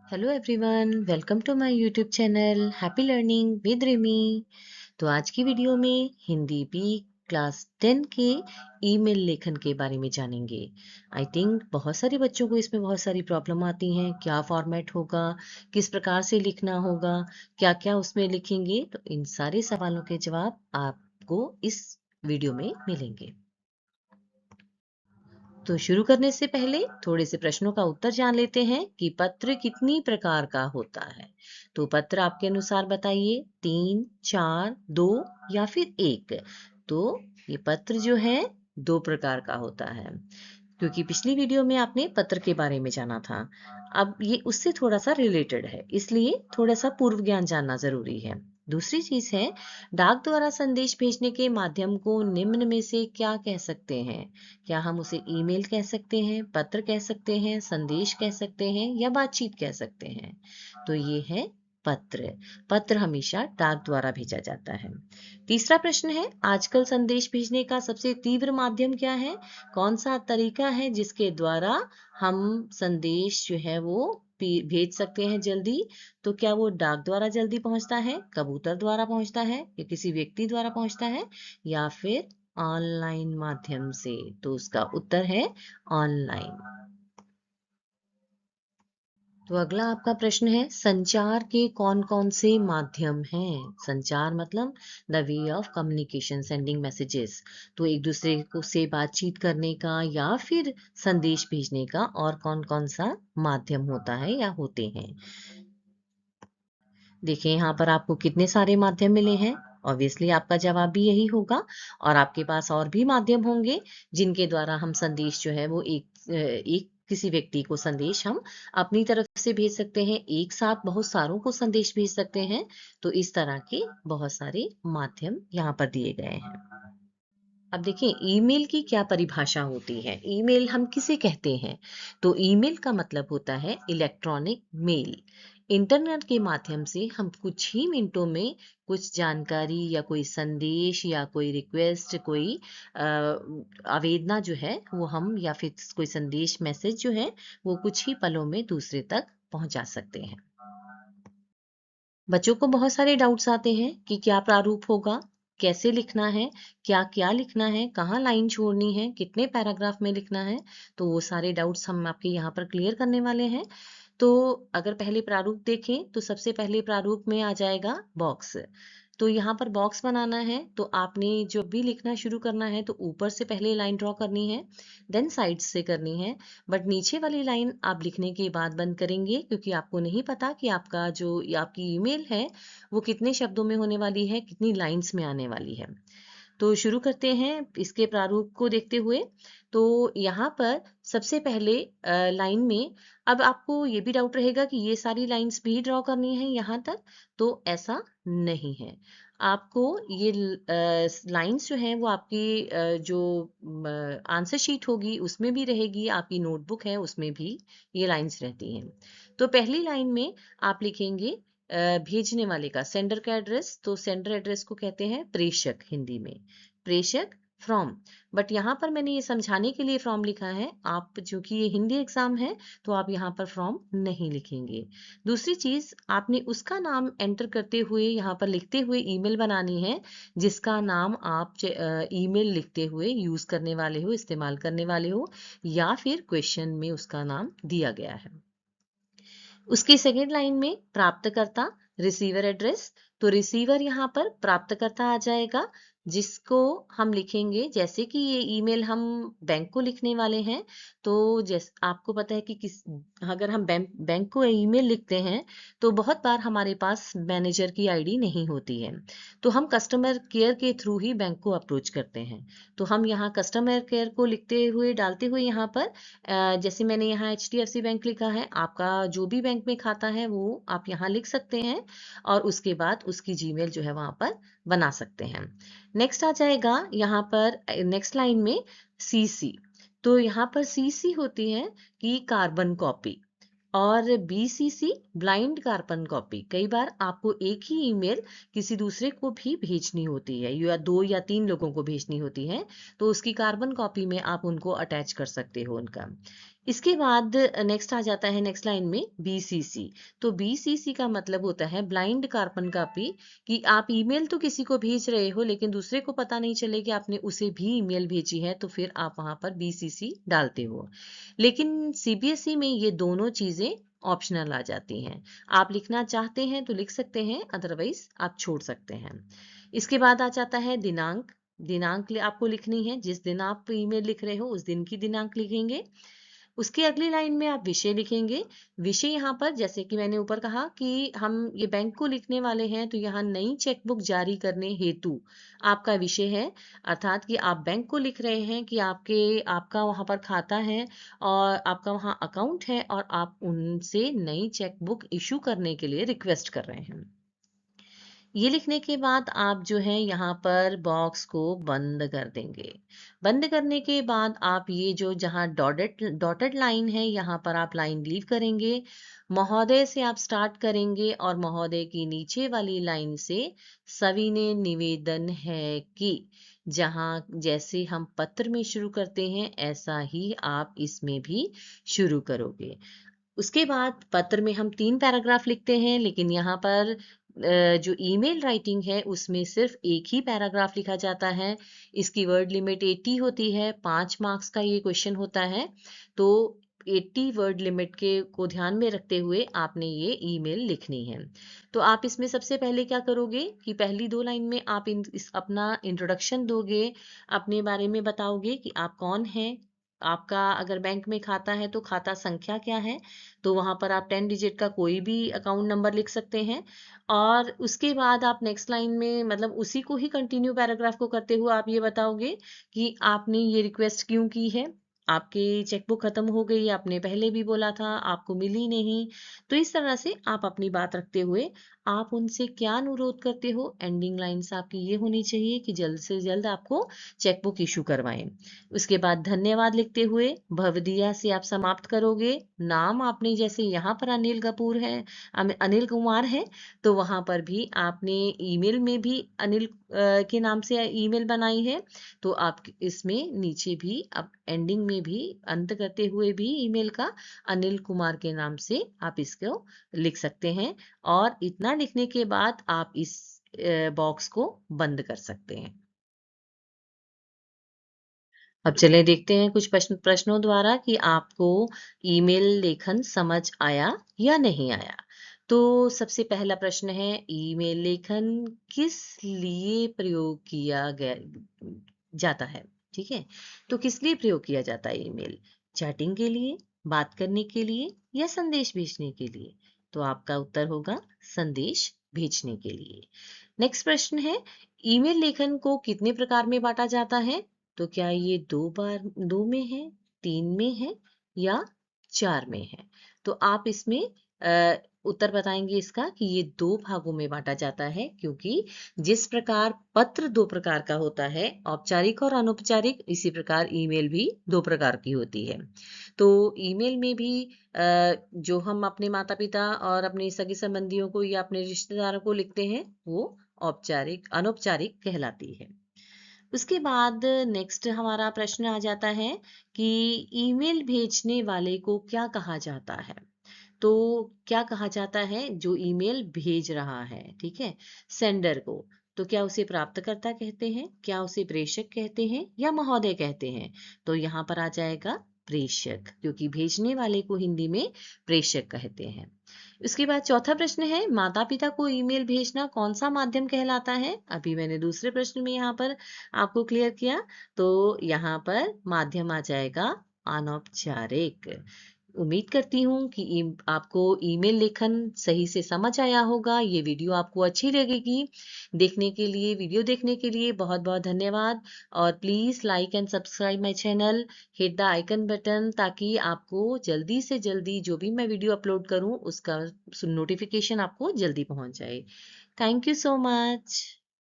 Hello everyone, welcome to my YouTube channel happy learning with Rimi. तो आज की video में हिंदी बी क्लास 10 के ईमेल लेखन के बारे में जानेंगे। आई थिंक बहुत सारे बच्चों को इसमें बहुत सारी प्रॉब्लम आती हैं। क्या फॉर्मेट होगा, किस प्रकार से लिखना होगा, क्या क्या उसमें लिखेंगे, तो इन सारे सवालों के जवाब आपको इस वीडियो में मिलेंगे। तो शुरू करने से पहले थोड़े से प्रश्नों का उत्तर जान लेते हैं कि पत्र कितनी प्रकार का होता है। तो पत्र आपके अनुसार बताइए, 3, 4, 2 या फिर 1। तो ये पत्र जो है 2 प्रकार का होता है, क्योंकि पिछली वीडियो में आपने पत्र के बारे में जाना था। अब ये उससे थोड़ा सा रिलेटेड है, इसलिए थोड़ा सा पूर्व ज्ञान जानना जरूरी है। दूसरी चीज है, डाक द्वारा संदेश भेजने के माध्यम को निम्न में से क्या कह सकते हैं। क्या हम उसे ईमेल कह सकते हैं, पत्र कह सकते हैं, संदेश कह सकते हैं या बातचीत कह सकते हैं। तो ये है पत्र। पत्र हमेशा डाक द्वारा भेजा जाता है। तीसरा प्रश्न है, आजकल संदेश भेजने का सबसे तीव्र माध्यम क्या है। कौन सा तरीका है जिसके द्वारा हम संदेश जो है वो भेज सकते हैं जल्दी। तो क्या वो डाक द्वारा जल्दी पहुंचता है, कबूतर द्वारा पहुंचता है या किसी व्यक्ति द्वारा पहुंचता है या फिर ऑनलाइन माध्यम से। तो उसका उत्तर है ऑनलाइन। तो अगला आपका प्रश्न है, संचार के कौन कौन से माध्यम हैं। संचार मतलब the way of communication, sending messages. तो एक दूसरे को से बातचीत करने का या फिर संदेश भेजने का और कौन कौन सा माध्यम होता है या होते हैं। देखिए यहाँ पर आपको कितने सारे माध्यम मिले हैं। ऑब्वियसली आपका जवाब भी यही होगा। और आपके पास और भी माध्यम होंगे जिनके द्वारा हम संदेश जो है वो एक किसी व्यक्ति को संदेश हम अपनी तरफ से भेज सकते हैं, एक साथ बहुत सारों को संदेश भेज सकते हैं। तो इस तरह के बहुत सारे माध्यम यहाँ पर दिए गए हैं। अब देखिए ईमेल की क्या परिभाषा होती है। ईमेल हम किसे कहते हैं। तो ईमेल का मतलब होता है इलेक्ट्रॉनिक मेल। इंटरनेट के माध्यम से हम कुछ ही मिनटों में कुछ जानकारी या कोई संदेश या कोई रिक्वेस्ट, कोई आवेदना जो है वो हम या फिर कोई संदेश मैसेज जो है वो कुछ ही पलों में दूसरे तक पहुंचा सकते हैं। बच्चों को बहुत सारे डाउट्स आते हैं कि क्या प्रारूप होगा, कैसे लिखना है, क्या क्या लिखना है, कहाँ लाइन छोड़नी है, कितने पैराग्राफ में लिखना है। तो वो सारे डाउट्स हम आपके यहाँ पर क्लियर करने वाले हैं। तो अगर पहले प्रारूप देखें तो सबसे पहले प्रारूप में आ जाएगा बॉक्स। तो यहाँ पर बॉक्स बनाना है, तो आपने जब भी लिखना शुरू करना है तो ऊपर से पहले लाइन ड्रॉ करनी है, देन साइड से करनी है। बट नीचे वाली लाइन आप लिखने के बाद बंद करेंगे, क्योंकि आपको नहीं पता कि आपका जो आपकी ईमेल है वो कितने शब्दों में होने वाली है, कितनी लाइंस में आने वाली है। तो शुरू करते हैं इसके प्रारूप को देखते हुए। तो यहाँ पर सबसे पहले लाइन में, अब आपको ये भी डाउट रहेगा कि ये सारी लाइंस भी ड्रॉ करनी है यहाँ तक। तो ऐसा नहीं है। आपको ये लाइंस जो हैं वो आपकी जो आंसर शीट होगी उसमें भी रहेगी, आपकी नोटबुक है उसमें भी ये लाइंस रहती हैं। तो पहली लाइन में आप लिखेंगे भेजने वाले का, सेंडर का एड्रेस। तो सेंडर एड्रेस को कहते हैं प्रेषक हिंदी में, प्रेषक फ्रॉम। बट यहाँ पर मैंने ये समझाने के लिए फ्रॉम लिखा है, आप जो कि ये हिंदी एग्जाम है तो आप यहाँ पर फ्रॉम नहीं लिखेंगे। दूसरी चीज, आपने उसका नाम एंटर करते हुए यहाँ पर लिखते हुए ईमेल बनानी है जिसका नाम आप ईमेल लिखते हुए यूज करने वाले हो, इस्तेमाल करने वाले हो, या फिर क्वेश्चन में उसका नाम दिया गया है। उसकी सेकेंड लाइन में प्राप्तकर्ता, रिसीवर एड्रेस। तो रिसीवर यहाँ पर प्राप्तकर्ता आ जाएगा, जिसको हम लिखेंगे जैसे कि ये ईमेल हम बैंक को लिखने वाले हैं। तो जैसे आपको पता है कि अगर हम बैंक को ईमेल लिखते हैं तो बहुत बार हमारे पास मैनेजर की आईडी नहीं होती है, तो हम कस्टमर केयर के थ्रू ही बैंक को अप्रोच करते हैं। तो हम यहाँ कस्टमर केयर को लिखते हुए डालते हुए यहाँ पर जैसे मैंने यहाँ HDFC बैंक लिखा है, आपका जो भी बैंक में खाता है वो आप यहाँ लिख सकते हैं और उसके बाद उसकी जीमेल जो है वहां पर बना सकते हैं। नेक्स्ट आ जाएगा यहाँ पर नेक्स्ट लाइन में CC। तो यहाँ पर CC होती है कि कार्बन कॉपी, और BCC ब्लाइंड कार्बन कॉपी। कई बार आपको एक ही ईमेल किसी दूसरे को भी भेजनी होती है या 2 या 3 लोगों को भेजनी होती है, तो उसकी कार्बन कॉपी में आप उनको अटैच कर सकते हो उनका। इसके बाद नेक्स्ट आ जाता है नेक्स्ट लाइन में BCC। तो BCC का मतलब होता है ब्लाइंड कार्बन कॉपी, कि आप ईमेल तो किसी को भेज रहे हो लेकिन दूसरे को पता नहीं चले कि आपने उसे भी ईमेल भेजी है, तो फिर आप वहां पर BCC डालते हो। लेकिन CBSE में ये दोनों चीजें ऑप्शनल आ जाती हैं। आप लिखना चाहते हैं तो लिख सकते हैं, अदरवाइज आप छोड़ सकते हैं। इसके बाद आ जाता है दिनांक। दिनांक आपको लिखनी है, जिस दिन आप ईमेल लिख रहे हो उस दिन की दिनांक लिखेंगे। उसके अगली लाइन में आप विषय लिखेंगे। विषय यहाँ पर जैसे कि मैंने ऊपर कहा कि हम ये बैंक को लिखने वाले हैं, तो यहाँ नई चेकबुक जारी करने हेतु आपका विषय है, अर्थात कि आप बैंक को लिख रहे हैं कि आपका वहाँ पर खाता है और आपका वहाँ अकाउंट है और आप उनसे नई चेकबुक इशू करने के लिए रिक्वेस्ट कर रहे हैं। ये लिखने के बाद आप जो है यहाँ पर बॉक्स को बंद कर देंगे। बंद करने के बाद आप ये जो जहाँ डॉटेड लाइन है यहाँ पर आप लाइन लीव करेंगे। महोदय से आप स्टार्ट करेंगे और महोदय की नीचे वाली लाइन से सविनय निवेदन है कि, जहाँ जैसे हम पत्र में शुरू करते हैं ऐसा ही आप इसमें भी शुरू करोगे। उसके बाद पत्र में हम 3 पैराग्राफ लिखते हैं, लेकिन यहाँ पर जो ईमेल राइटिंग है उसमें सिर्फ एक ही पैराग्राफ लिखा जाता है। इसकी वर्ड लिमिट 80 होती है, 5 मार्क्स का ये क्वेश्चन होता है। तो 80 वर्ड लिमिट के को ध्यान में रखते हुए आपने ये ईमेल लिखनी है। तो आप इसमें सबसे पहले क्या करोगे कि पहली 2 लाइन में आप अपना इंट्रोडक्शन दोगे, अपने बारे में बताओगे कि आप कौन हैं, आपका अगर बैंक में खाता है तो खाता संख्या क्या है, तो वहां पर आप 10 डिजिट का कोई भी अकाउंट नंबर लिख सकते हैं। और उसके बाद आप नेक्स्ट लाइन में मतलब उसी को ही कंटिन्यू पैराग्राफ को करते हुए आप ये बताओगे कि आपने ये रिक्वेस्ट क्यों की है, आपकी चेकबुक खत्म हो गई, आपने पहले भी बोला था, आपको मिली नहीं। तो इस तरह से आप अपनी बात रखते हुए आप उनसे क्या अनुरोध करते हो, एंडिंग लाइंस आपकी ये होनी चाहिए कि जल्द से जल्द आपको चेकबुक इशू करवाएं। उसके बाद धन्यवाद लिखते हुए भवदिया से आप समाप्त करोगे। नाम आपने जैसे यहाँ पर अनिल कपूर है, अनिल कुमार है, तो वहां पर भी आपने ईमेल में भी अनिल के नाम से ईमेल बनाई है, तो आप इसमें नीचे भी अब एंडिंग में भी अंत करते हुए भी ईमेल का अनिल कुमार के नाम से आप इसको लिख सकते हैं। और इतना लिखने के बाद आप इस बॉक्स को बंद कर सकते हैं। अब चलें देखते हैं कुछ प्रश्नों द्वारा कि आपको ईमेल लेखन समझ आया या नहीं आया। तो सबसे पहला प्रश्न है, ईमेल लेखन किस लिए प्रयोग किया गया जाता है? ठीक है, तो किस लिए प्रयोग किया जाता है ईमेल? चैटिंग के लिए, बात करने के लिए या संदेश भेजने के लिए? तो आपका उत्तर होगा संदेश भेजने के लिए। नेक्स्ट प्रश्न है, ईमेल लेखन को कितने प्रकार में बांटा जाता है? तो क्या ये 2 में है, 3 में है या 4 में है? तो आप इसमें उत्तर बताएंगे इसका कि ये 2 भागों में बांटा जाता है, क्योंकि जिस प्रकार पत्र 2 प्रकार का होता है, औपचारिक और अनौपचारिक, इसी प्रकार ईमेल भी 2 प्रकार की होती है। तो ईमेल में भी जो हम अपने माता पिता और अपने सगे संबंधियों को या अपने रिश्तेदारों को लिखते हैं, वो औपचारिक अनौपचारिक कहलाती है। उसके बाद नेक्स्ट हमारा प्रश्न आ जाता है कि ईमेल भेजने वाले को क्या कहा जाता है? तो क्या कहा जाता है जो ईमेल भेज रहा है, ठीक है, सेंडर को? तो क्या उसे प्राप्तकर्ता कहते हैं, क्या उसे प्रेषक कहते हैं या महोदय कहते हैं? तो यहाँ पर आ जाएगा प्रेषक, क्योंकि भेजने वाले को हिंदी में प्रेषक कहते हैं। उसके बाद चौथा प्रश्न है, माता पिता को ईमेल भेजना कौन सा माध्यम कहलाता है? अभी मैंने दूसरे प्रश्न में यहाँ पर आपको क्लियर किया, तो यहाँ पर माध्यम आ जाएगा अनौपचारिक। उम्मीद करती हूँ कि आपको ईमेल लेखन सही से समझ आया होगा। ये वीडियो आपको अच्छी लगेगी। वीडियो देखने के लिए बहुत बहुत धन्यवाद। और please like and subscribe my channel, hit the icon button, ताकि आपको जल्दी से जल्दी जो भी मैं वीडियो अपलोड करूँ उसका नोटिफिकेशन आपको जल्दी पहुंच जाए। Thank you so much.